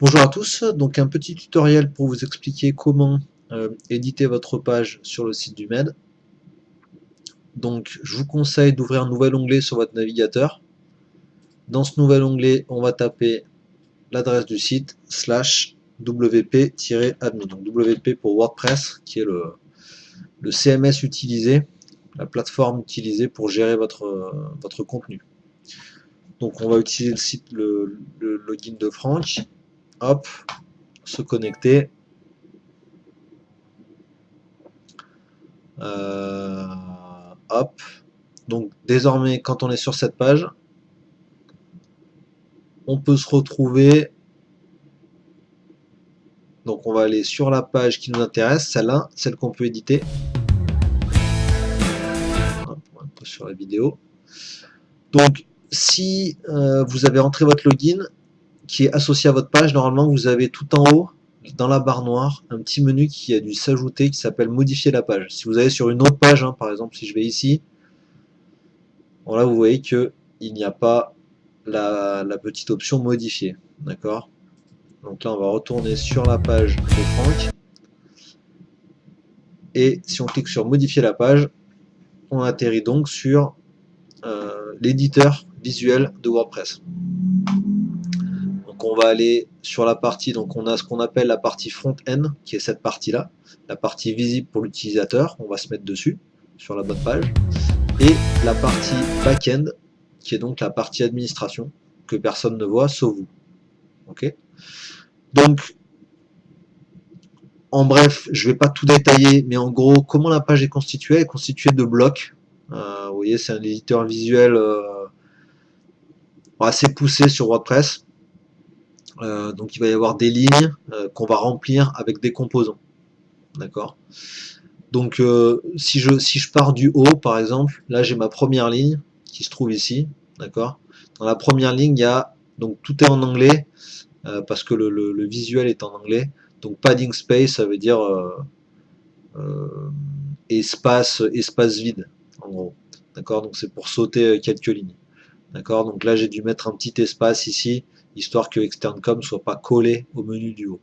Bonjour à tous, donc un petit tutoriel pour vous expliquer comment éditer votre page sur le site du MED. Donc je vous conseille d'ouvrir un nouvel onglet sur votre navigateur. Dans ce nouvel onglet, on va taper l'adresse du site /wp-admin. Donc WP pour WordPress, qui est le CMS utilisé, la plateforme utilisée pour gérer votre contenu. Donc on va utiliser le site, le login de Franck. Hop, se connecter. Hop. Donc désormais, quand on est sur cette page, on peut se retrouver. Donc on va aller sur la page qui nous intéresse, celle-là, celle qu'on peut éditer. Hop, un peu sur la vidéo. Donc si vous avez entré votre login qui est associé à votre page, normalement vous avez tout en haut, dans la barre noire, un petit menu qui a dû s'ajouter qui s'appelle modifier la page. Si vous allez sur une autre page, par exemple si je vais ici, bon, là vous voyez que il n'y a pas la petite option modifier. D'accord? Donc là on va retourner sur la page de Franck. Et si on clique sur modifier la page, on atterrit donc sur l'éditeur visuel de WordPress. Donc on va aller sur la partie, donc on a ce qu'on appelle la partie front-end, qui est cette partie-là, la partie visible pour l'utilisateur, on va se mettre dessus, sur la bonne page, et la partie back-end, qui est donc la partie administration, que personne ne voit, sauf vous. Ok. Donc, en bref, je ne vais pas tout détailler, mais en gros, comment la page est constituée? Elle est constituée de blocs. Vous voyez, c'est un éditeur visuel assez poussé sur WordPress. Donc il va y avoir des lignes qu'on va remplir avec des composants. D'accord. Donc si je pars du haut, par exemple, là j'ai ma première ligne qui se trouve ici. D'accord. Dans la première ligne, il y a, donc tout est en anglais, parce que le visuel est en anglais. Donc padding space, ça veut dire espace vide, en gros. D'accord. Donc c'est pour sauter quelques lignes. D'accord. Donc là j'ai dû mettre un petit espace ici, histoire que ExternCom ne soit pas collé au menu du haut.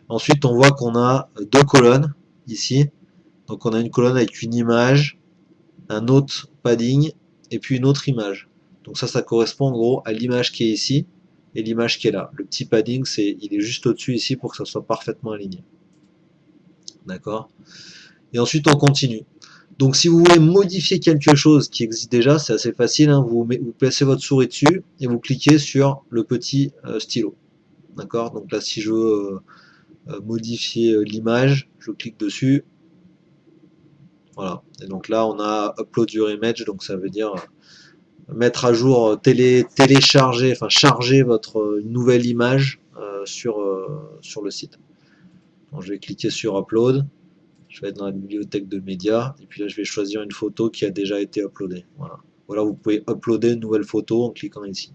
Ensuite on voit qu'on a deux colonnes ici. Donc on a une colonne avec une image, un autre padding et puis une autre image. Donc ça correspond en gros à l'image qui est ici et l'image qui est là. Le petit padding, il est juste au-dessus ici pour que ça soit parfaitement aligné. D'accord. Et ensuite on continue. Donc si vous voulez modifier quelque chose qui existe déjà, c'est assez facile, hein. Vous placez votre souris dessus et vous cliquez sur le petit stylo. D'accord. Donc là si je veux modifier l'image, je clique dessus. Voilà. Et donc là on a upload your image, donc ça veut dire mettre à jour, télécharger, enfin charger votre nouvelle image sur le site. Donc, je vais cliquer sur upload. Je vais être dans la bibliothèque de médias et puis là je vais choisir une photo qui a déjà été uploadée. Voilà. Voilà, vous pouvez uploader une nouvelle photo en cliquant ici.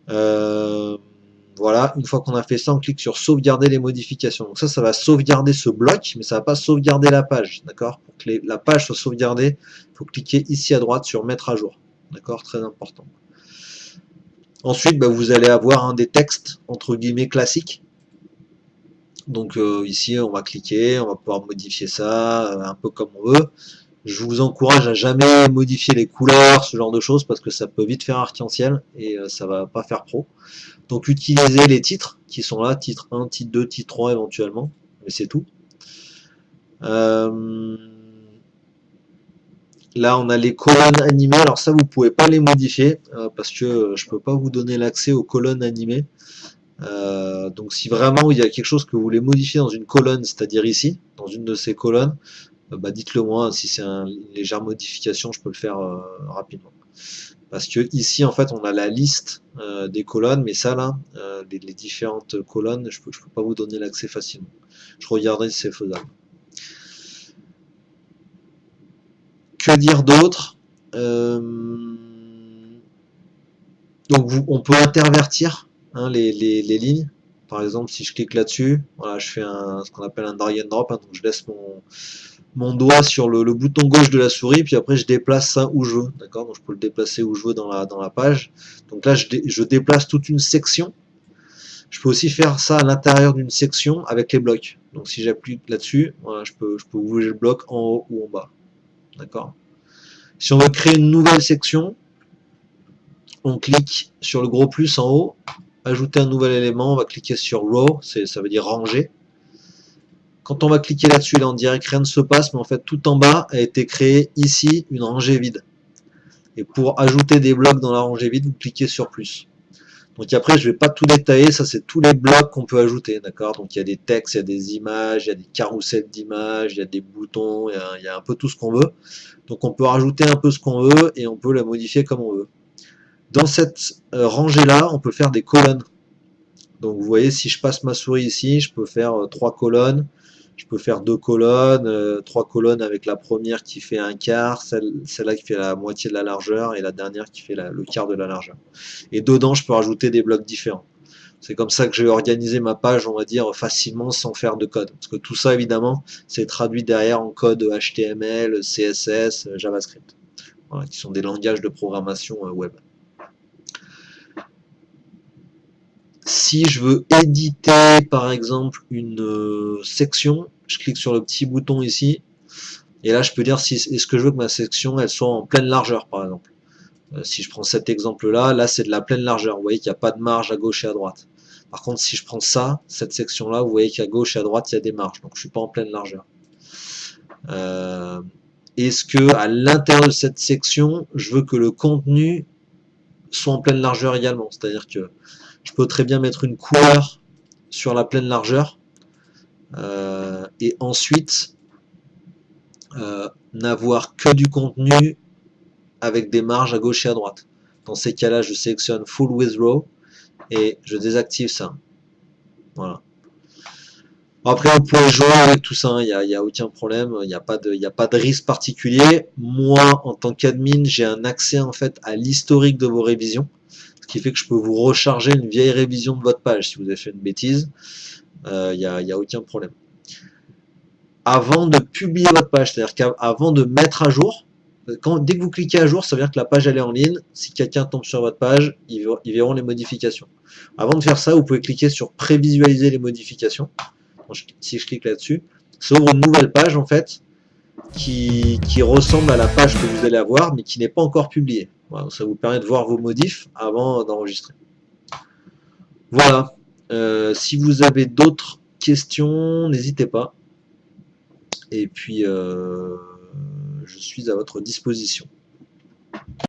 Voilà, une fois qu'on a fait ça, on clique sur sauvegarder les modifications. Donc ça va sauvegarder ce bloc, mais ça ne va pas sauvegarder la page. D'accord. Pour que la page soit sauvegardée, il faut cliquer ici à droite sur mettre à jour. D'accord, très important. Ensuite, vous allez avoir des textes entre guillemets classiques. Donc ici, on va cliquer, on va pouvoir modifier ça un peu comme on veut. Je vous encourage à jamais modifier les couleurs, ce genre de choses, parce que ça peut vite faire arc-en-ciel et ça va pas faire pro. Donc utilisez les titres qui sont là, titre 1, titre 2, titre 3 éventuellement, mais c'est tout. Là on a les colonnes animées, alors ça vous pouvez pas les modifier parce que je peux pas vous donner l'accès aux colonnes animées. Donc si vraiment il y a quelque chose que vous voulez modifier dans une colonne, c'est-à-dire ici, dans une de ces colonnes, dites-le moi, si c'est une légère modification, je peux le faire rapidement. Parce que ici, en fait, on a la liste des colonnes, mais ça là, les différentes colonnes, je peux pas vous donner l'accès facilement. Je regarderai si c'est faisable. Que dire d'autre? Donc on peut intervertir les lignes. Par exemple, si je clique là-dessus, voilà, je fais ce qu'on appelle un drag and drop, donc je laisse mon doigt sur le bouton gauche de la souris, puis après je déplace ça où je veux, d'accord. Donc je peux le déplacer où je veux dans la page. Donc là je déplace toute une section. Je peux aussi faire ça à l'intérieur d'une section avec les blocs. Donc si j'appuie là-dessus, voilà, je peux bouger le bloc en haut ou en bas. D'accord. Si on veut créer une nouvelle section, on clique sur le gros plus en haut, ajouter un nouvel élément, on va cliquer sur Row, ça veut dire ranger. Quand on va cliquer là-dessus, là on dirait que rien ne se passe, mais en fait tout en bas a été créé ici une rangée vide. Et pour ajouter des blocs dans la rangée vide, vous cliquez sur plus. Donc après, je ne vais pas tout détailler, ça c'est tous les blocs qu'on peut ajouter, d'accord. Donc il y a des textes, il y a des images, il y a des carousels d'images, il y a des boutons, il y a un peu tout ce qu'on veut. Donc on peut rajouter un peu ce qu'on veut et on peut la modifier comme on veut. Dans cette rangée-là, on peut faire des colonnes. Donc vous voyez, si je passe ma souris ici, je peux faire 3 colonnes, je peux faire 2 colonnes, 3 colonnes avec la première qui fait un quart, celle-là qui fait la moitié de la largeur et la dernière qui fait le quart de la largeur. Et dedans, je peux rajouter des blocs différents. C'est comme ça que je vais organiser ma page, on va dire, facilement sans faire de code. Parce que tout ça, évidemment, c'est traduit derrière en code HTML, CSS, JavaScript, voilà, qui sont des langages de programmation web. Si je veux éditer, par exemple, une section, je clique sur le petit bouton ici, et là, je peux dire si est-ce que je veux que ma section elle soit en pleine largeur, par exemple. Si je prends cet exemple-là, là, c'est de la pleine largeur. Vous voyez qu'il n'y a pas de marge à gauche et à droite. Par contre, si je prends ça, cette section-là, vous voyez qu'à gauche et à droite, il y a des marges. Donc, je ne suis pas en pleine largeur. Est-ce que à l'intérieur de cette section, je veux que le contenu soit en pleine largeur également? C'est-à-dire que je peux très bien mettre une couleur sur la pleine largeur et ensuite n'avoir que du contenu avec des marges à gauche et à droite. Dans ces cas-là, je sélectionne Full Width Row et je désactive ça. Voilà. Après, vous pouvez jouer avec tout ça, il n'y a aucun problème, il n'y a pas de risque particulier. Moi, en tant qu'admin, j'ai un accès en fait à l'historique de vos révisions, ce qui fait que je peux vous recharger une vieille révision de votre page si vous avez fait une bêtise. Il n'y a aucun problème. Avant de publier votre page, c'est-à-dire qu'avant de mettre à jour, dès que vous cliquez à jour, ça veut dire que la page elle est en ligne. Si quelqu'un tombe sur votre page, ils verront les modifications. Avant de faire ça, vous pouvez cliquer sur prévisualiser les modifications. Si je clique là-dessus, ça ouvre une nouvelle page en fait qui ressemble à la page que vous allez avoir, mais qui n'est pas encore publiée. Voilà, ça vous permet de voir vos modifs avant d'enregistrer. Voilà. Si vous avez d'autres questions, n'hésitez pas. Et puis, je suis à votre disposition.